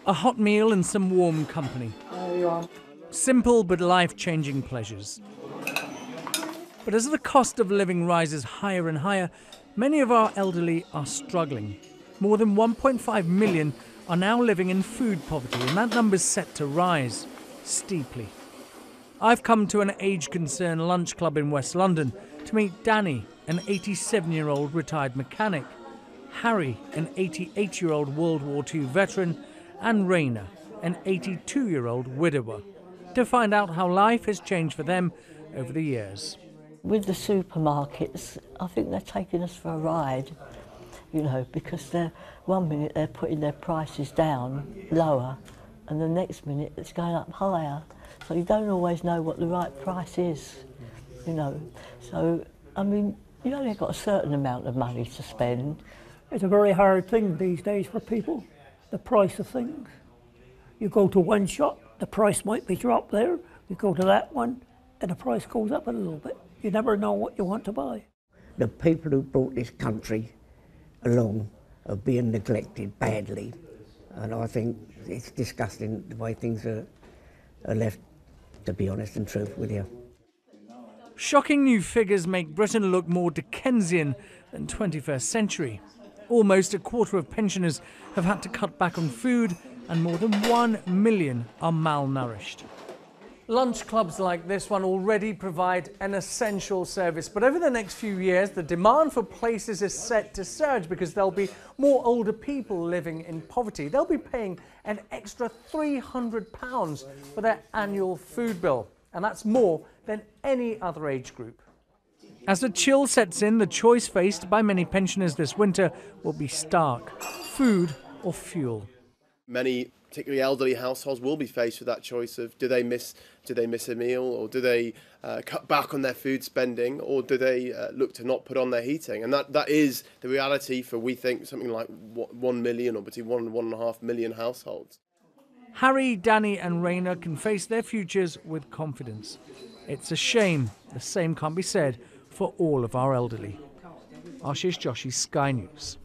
A hot meal and some warm company. There you are. Simple but life-changing pleasures. But as the cost of living rises higher and higher, many of our elderly are struggling. More than 1.5 million are now living in food poverty, and that number's set to rise steeply. I've come to an age-concerned lunch club in West London to meet Danny, an 87-year-old retired mechanic, Harry, an 88-year-old World War II veteran, and Raina, an 82-year-old widower, to find out how life has changed for them over the years. With the supermarkets, I think they're taking us for a ride, you know, because one minute they're putting their prices down, lower, and the next minute it's going up higher. So you don't always know what the right price is, you know. So, I mean, you only got a certain amount of money to spend. It's a very hard thing these days for people, the price of things. You go to one shop, the price might be dropped there. You go to that one, and the price goes up a little bit. You never know what you want to buy. The people who brought this country along are being neglected badly, and I think it's disgusting the way things are left, to be honest and truth with you. Shocking new figures make Britain look more Dickensian than 21st century. Almost a quarter of pensioners have had to cut back on food, and more than 1 million are malnourished. Lunch clubs like this one already provide an essential service, but over the next few years the demand for places is set to surge because there'll be more older people living in poverty. They'll be paying an extra £300 for their annual food bill, and that's more than any other age group. As the chill sets in, the choice faced by many pensioners this winter will be stark: food or fuel. Many, particularly elderly households, will be faced with that choice of do they miss a meal, or do they cut back on their food spending, or do they look to not put on their heating? And that is the reality for, we think, something like 1 million or between 1 and 1.5 million households. Harry, Danny and Raina can face their futures with confidence. It's a shame the same can't be said for all of our elderly. Ashish Joshi, Sky News.